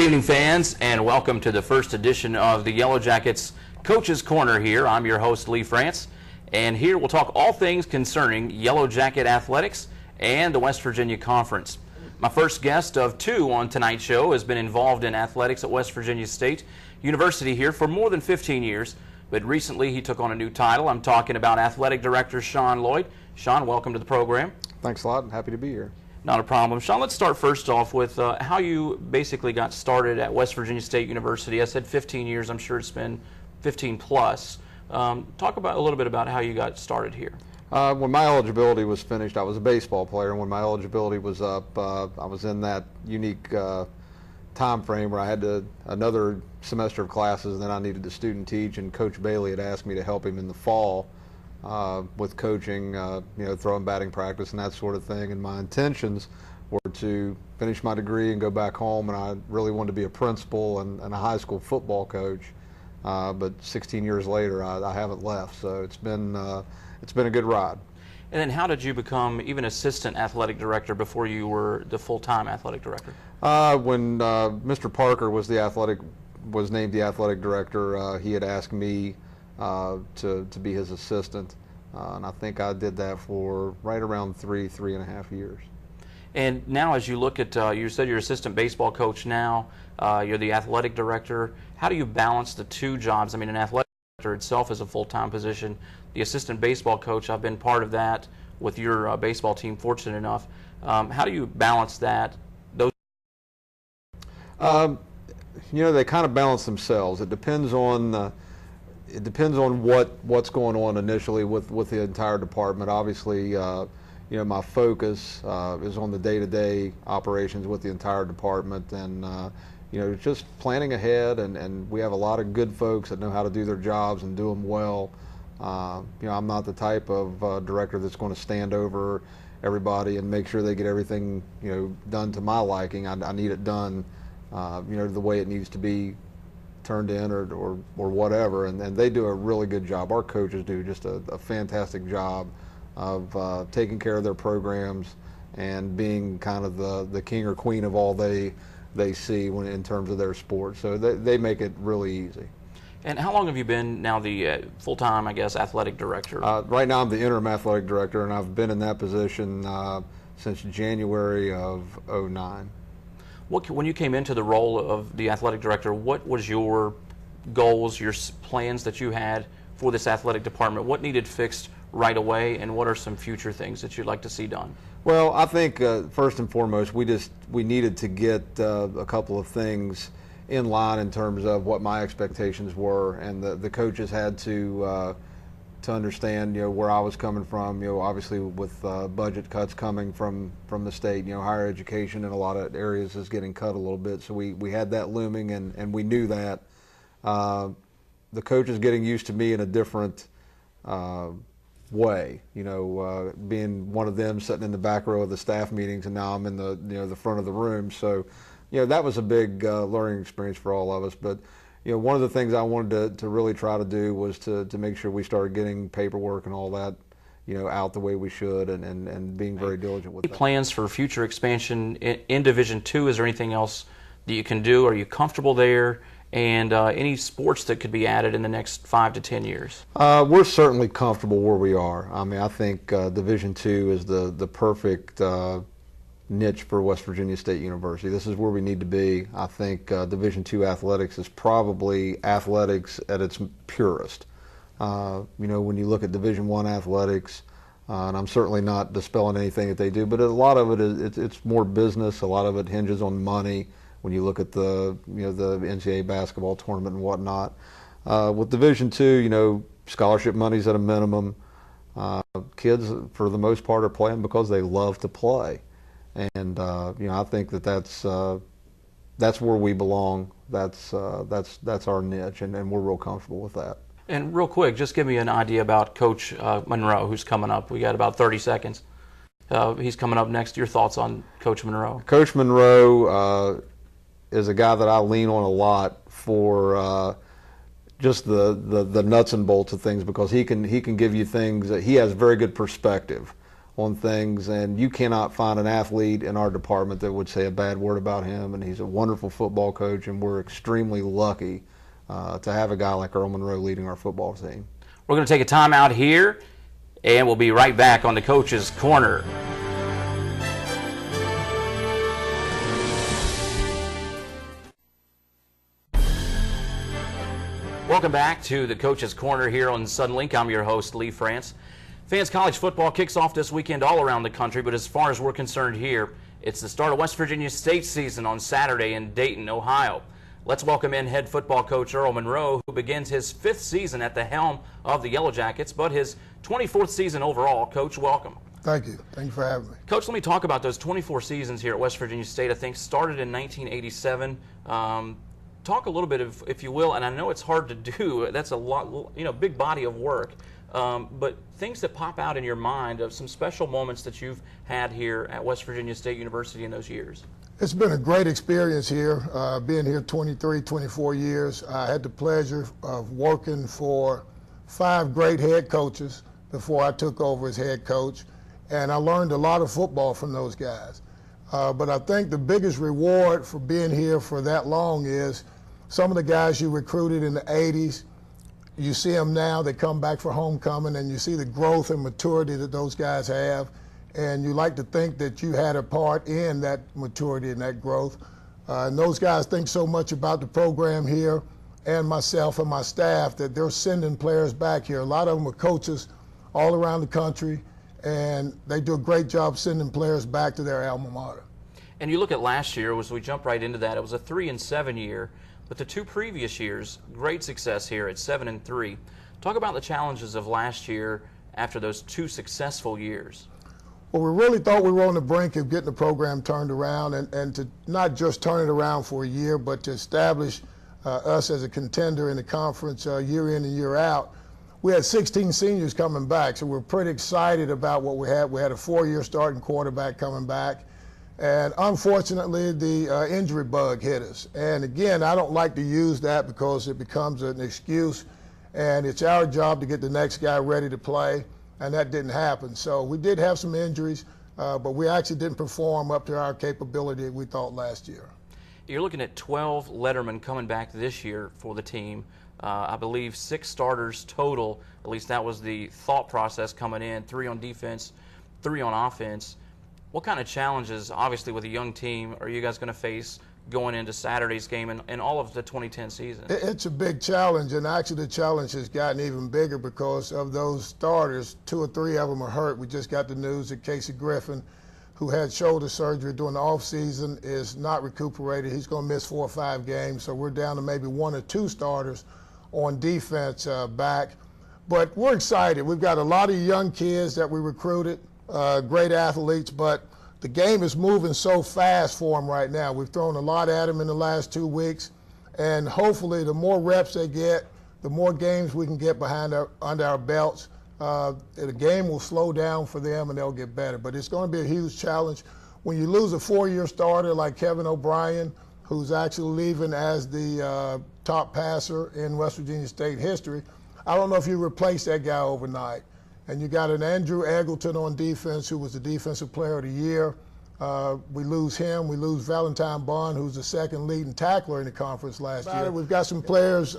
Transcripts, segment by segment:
evening, fans, and welcome to the first edition of the Yellow Jackets Coach's Corner here. I'm your host, Lee France, and here we'll talk all things concerning Yellow Jacket athletics and the West Virginia Conference. My first guest of two on tonight's show has been involved in athletics at West Virginia State University here for more than 15 years, but recently he took on a new title. I'm talking about Athletic Director Sean Lloyd. Sean, welcome to the program. Thanks a lot. I'm happy to be here. Not a problem. Sean, let's start first off with how you basically got started at West Virginia State University. I said 15 years. I'm sure it's been 15 plus. Talk about a little bit about how you got started here. When my eligibility was finished, I was a baseball player, and when my eligibility was up, I was in that unique time frame where I had another semester of classes, and then I needed to student teach, and Coach Bailey had asked me to help him in the fall with coaching, throwing batting practice and that sort of thing. And my intentions were to finish my degree and go back home, and I really wanted to be a principal and a high school football coach. But 16 years later, I haven't left, so it's been a good ride. And then how did you become even assistant athletic director before you were the full-time athletic director? When Mr. Parker was named the athletic director, he had asked me to be his assistant, and I think I did that for right around three and a half years. And now as you look at, you said you're assistant baseball coach now, you're the athletic director. How do you balance the two jobs? I mean, an athletic director itself is a full-time position. The assistant baseball coach, I've been part of that with your baseball team, fortunate enough. How do you balance that? They kind of balance themselves. It depends on what's going on initially with the entire department. Obviously, my focus is on the day-to-day operations with the entire department, and just planning ahead. And we have a lot of good folks that know how to do their jobs and do them well. I'm not the type of director that's going to stand over everybody and make sure they get everything done to my liking. I need it done the way it needs to be turned in or whatever, and they do a really good job. Our coaches do just a fantastic job of taking care of their programs and being kind of the king or queen of all they see in terms of their sport. So they make it really easy. And how long have you been now the full-time, I guess, athletic director? Right now I'm the interim athletic director, and I've been in that position since January of '09. When you came into the role of the athletic director, what was your goals, your plans that you had for this athletic department? What needed fixed right away, and what are some future things that you'd like to see done? Well, I think first and foremost, we needed to get a couple of things in line in terms of what my expectations were, and the coaches had to understand where I was coming from. Obviously with budget cuts coming from the state, higher education in a lot of areas is getting cut a little bit, so we had that looming, and we knew that. The coaches getting used to me in a different way, being one of them sitting in the back row of the staff meetings, and now I'm in the front of the room. So that was a big learning experience for all of us. But one of the things I wanted to really try to do was to make sure we started getting paperwork and all that out the way we should, and being very diligent with that. Plans for future expansion in Division II? Is there anything else that you can do? Are you comfortable there? And any sports that could be added in the next 5 to 10 years? We're certainly comfortable where we are. I mean, I think Division II is the perfect niche for West Virginia State University. This is where we need to be. I think Division II athletics is probably athletics at its purest. When you look at Division I athletics, and I'm certainly not dispelling anything that they do, but a lot of it it's more business. A lot of it hinges on money. When you look at the NCAA basketball tournament and whatnot, with Division II, scholarship money's at a minimum. Kids, for the most part, are playing because they love to play, and I think that's where we belong. That's our niche, and we're real comfortable with that. And real quick, just give me an idea about Coach Monroe, who's coming up. We got about 30 seconds. He's coming up next. Your thoughts on Coach Monroe? Coach Monroe is a guy that I lean on a lot for just the nuts and bolts of things, because he can give you things that he has very good perspective on things, and you cannot find an athlete in our department that would say a bad word about him. And he's a wonderful football coach, and we're extremely lucky to have a guy like Earl Monroe leading our football team. We're going to take a time out here, and we'll be right back on the Coach's Corner. Welcome back to the Coach's Corner here on Suddenlink. I'm your host, Lee France. Fans, college football kicks off this weekend all around the country, but as far as we're concerned here, it's the start of West Virginia State season on Saturday in Dayton, Ohio. Let's welcome in head football coach Earl Monroe, who begins his 5th season at the helm of the Yellow Jackets, but his 24th season overall. Coach, welcome. Thank you. Thank you for having me. Coach, let me talk about those 24 seasons here at West Virginia State. I think started in 1987. Talk a little bit, if you will, and I know it's hard to do. That's a lot, big body of work. But things that pop out in your mind of some special moments that you've had here at West Virginia State University in those years. It's been a great experience here, being here 23, 24 years. I had the pleasure of working for 5 great head coaches before I took over as head coach, and I learned a lot of football from those guys. But I think the biggest reward for being here for that long is some of the guys you recruited in the 80s, you see them now, they come back for homecoming, and you see the growth and maturity that those guys have. And you like to think that you had a part in that maturity and that growth. And those guys think so much about the program here and myself and my staff that they're sending players back here. A lot of them are coaches all around the country, and they do a great job sending players back to their alma mater. And you look at last year, as we jump right into that, it was a 3-7 year, but the 2 previous years, great success here at 7-3. Talk about the challenges of last year after those 2 successful years. Well, we really thought we were on the brink of getting the program turned around, and to not just turn it around for a year, but to establish us as a contender in the conference year in and year out. We had 16 seniors coming back, so we're pretty excited about what we had. We had a 4-year starting quarterback coming back, and unfortunately the injury bug hit us. And again, I don't like to use that because it becomes an excuse, and it's our job to get the next guy ready to play. And that didn't happen. So we did have some injuries, but we actually didn't perform up to our capability we thought last year. You're looking at 12 lettermen coming back this year for the team. I believe 6 starters total. At least that was the thought process coming in. 3 on defense, 3 on offense. What kind of challenges, obviously with a young team, are you guys going to face going into Saturday's game and all of the 2010 season? It's a big challenge, and actually the challenge has gotten even bigger because of those starters. 2 or 3 of them are hurt. We just got the news that Casey Griffin, who had shoulder surgery during the offseason, is not recuperated. He's going to miss 4 or 5 games, so we're down to maybe 1 or 2 starters on defense back. But we're excited. We've got a lot of young kids that we recruited, great athletes, but the game is moving so fast for them right now. We've thrown a lot at them in the last 2 weeks, and hopefully the more reps they get, the more games we can get under our belts. The game will slow down for them and they'll get better. But it's going to be a huge challenge. When you lose a 4-year starter like Kevin O'Brien, who's actually leaving as the top passer in West Virginia State history, I don't know if you replace that guy overnight. And you got an Andrew Eggleton on defense, who was the Defensive Player of the Year. We lose him. We lose Valentine Bond, who's the 2nd leading tackler in the conference last year. We've got some players,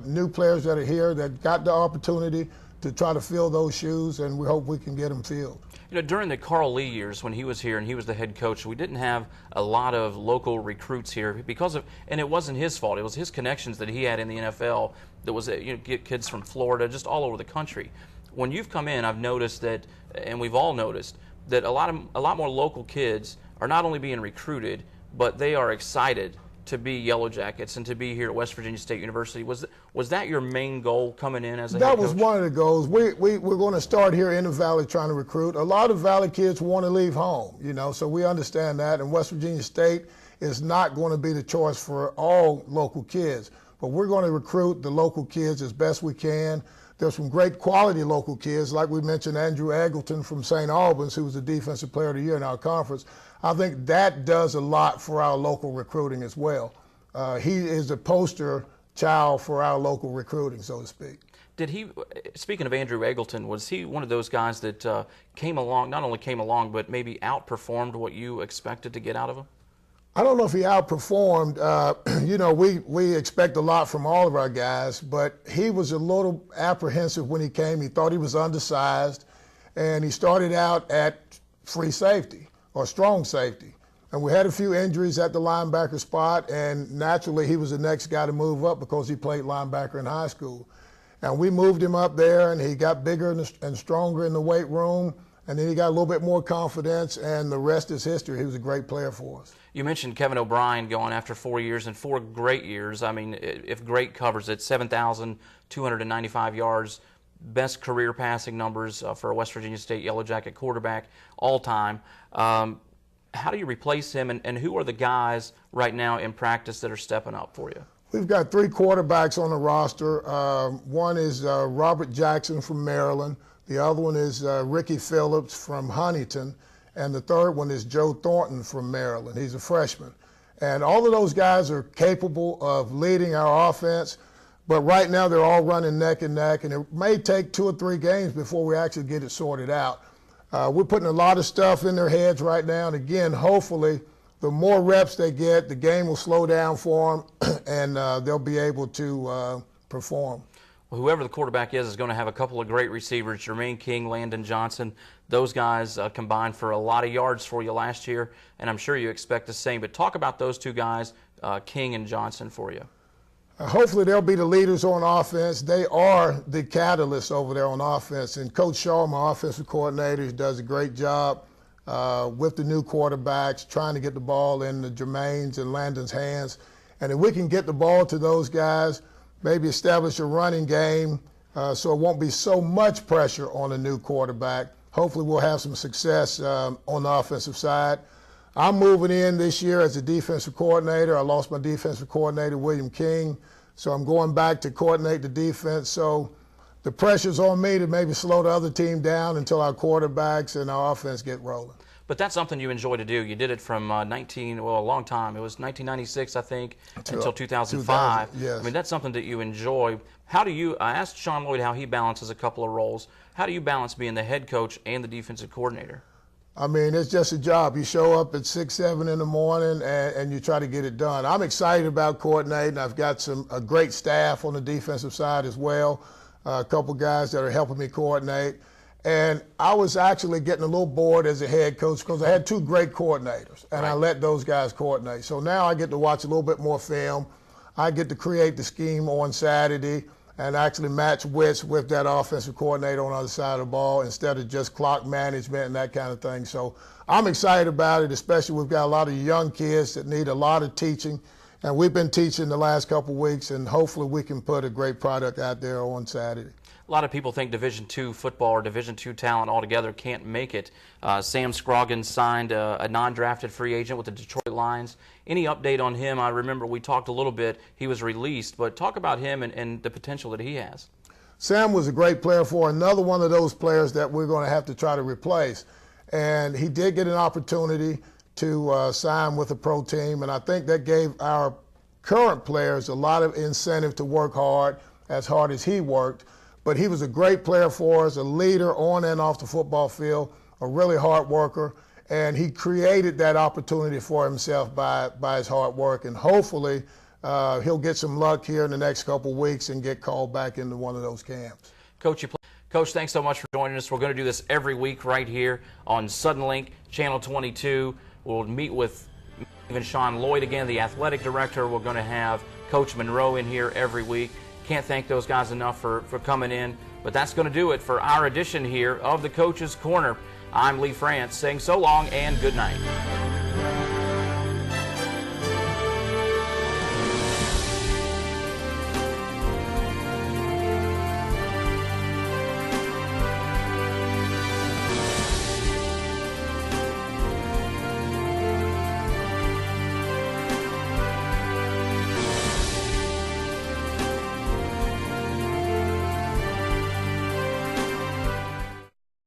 new players that are here that got the opportunity to try to fill those shoes, and we hope we can get them filled. During the Carl Lee years when he was here and he was the head coach, we didn't have a lot of local recruits here because of, and it wasn't his fault. It was his connections that he had in the NFL that was, get kids from Florida, just all over the country. When you've come in, I've noticed that, and we've all noticed, that a lot more local kids are not only being recruited, but they are excited to be Yellow Jackets and to be here at West Virginia State University. Was that your main goal coming in as a head coach? That was one of the goals. We're going to start here in the Valley trying to recruit. A lot of Valley kids want to leave home, so we understand that, and West Virginia State is not going to be the choice for all local kids. But we're going to recruit the local kids as best we can. There's some great quality local kids, like we mentioned Andrew Eggleton from St. Albans, who was the Defensive Player of the Year in our conference. I think that does a lot for our local recruiting as well. He is a poster child for our local recruiting, so to speak. Did he, speaking of Andrew Eggleton, was he one of those guys that came along, not only came along, but maybe outperformed what you expected to get out of him? I don't know if he outperformed. You know, we expect a lot from all of our guys, but he was a little apprehensive when he came. He thought he was undersized, and he started out at free safety or strong safety. And we had a few injuries at the linebacker spot, and naturally he was the next guy to move up because he played linebacker in high school. And we moved him up there, and he got bigger and stronger in the weight room, and then he got a little bit more confidence, and the rest is history. He was a great player for us. You mentioned Kevin O'Brien going after 4 years and 4 great years. I mean, if great covers it, 7,295 yards, best career passing numbers for a West Virginia State Yellow Jacket quarterback all time. How do you replace him, and who are the guys right now in practice that are stepping up for you? We've got 3 quarterbacks on the roster. One is Robert Jackson from Maryland. The other one is Ricky Phillips from Huntington. And the third one is Joe Thornton from Maryland. He's a freshman. And all of those guys are capable of leading our offense. But right now they're all running neck and neck. And it may take 2 or 3 games before we actually get it sorted out. We're putting a lot of stuff in their heads right now. And again, hopefully, the more reps they get, the game will slow down for them, and they'll be able to perform. Well, whoever the quarterback is going to have a couple of great receivers, Jermaine King, Landon Johnson. Those guys combined for a lot of yards for you last year, and I'm sure you expect the same. But talk about those 2 guys, King and Johnson, for you. Hopefully they'll be the leaders on offense. They are the catalysts over there on offense. And Coach Shaw, my offensive coordinator, does a great job with the new quarterbacks, trying to get the ball in the Jermaine's and Landon's hands. And if we can get the ball to those guys, maybe establish a running game so it won't be so much pressure on a new quarterback, hopefully we'll have some success on the offensive side. I'm moving in this year as a defensive coordinator. I lost my defensive coordinator, William King, so I'm going back to coordinate the defense. So the pressure's on me to maybe slow the other team down until our quarterbacks and our offense get rolling. But that's something you enjoy to do. You did it from a long time. It was 1996, I think, until 2005. Yes. I mean, that's something that you enjoy. How do you, I asked Sean Lloyd how he balances a couple of roles. How do you balance being the head coach and the defensive coordinator? I mean, it's just a job. You show up at 6, 7 in the morning and you try to get it done. I'm excited about coordinating. I've got a great staff on the defensive side as well, a couple guys that are helping me coordinate. And I was actually getting a little bored as a head coach because I had 2 great coordinators, and I let those guys coordinate. So now I get to watch a little bit more film. I get to create the scheme on Saturday and actually match wits with that offensive coordinator on the other side of the ball instead of just clock management and that kind of thing. So I'm excited about it, especially we've got a lot of young kids that need a lot of teaching. And we've been teaching the last couple of weeks, and hopefully we can put a great product out there on Saturday. A lot of people think Division II football or Division II talent altogether can't make it. Sam Scroggins signed a non-drafted free agent with the Detroit Lions. Any update on him? I remember we talked a little bit. He was released, but talk about him and the potential that he has. Sam was a great player for another one of those players that we're going to have to try to replace. And he did get an opportunity to sign with a pro team, and I think that gave our current players a lot of incentive to work hard as he worked. But he was a great player for us, a leader on and off the football field, a really hard worker, and he created that opportunity for himself by his hard work. And hopefully he'll get some luck here in the next couple of weeks and get called back into one of those camps. Coach, thanks so much for joining us. We're going to do this every week right here on Suddenlink, Channel 22. We'll meet with even Sean Lloyd again, the athletic director. We're going to have Coach Monroe in here every week. Can't thank those guys enough for coming in. But that's going to do it for our edition here of the Coach's Corner. I'm Lee France saying so long and good night.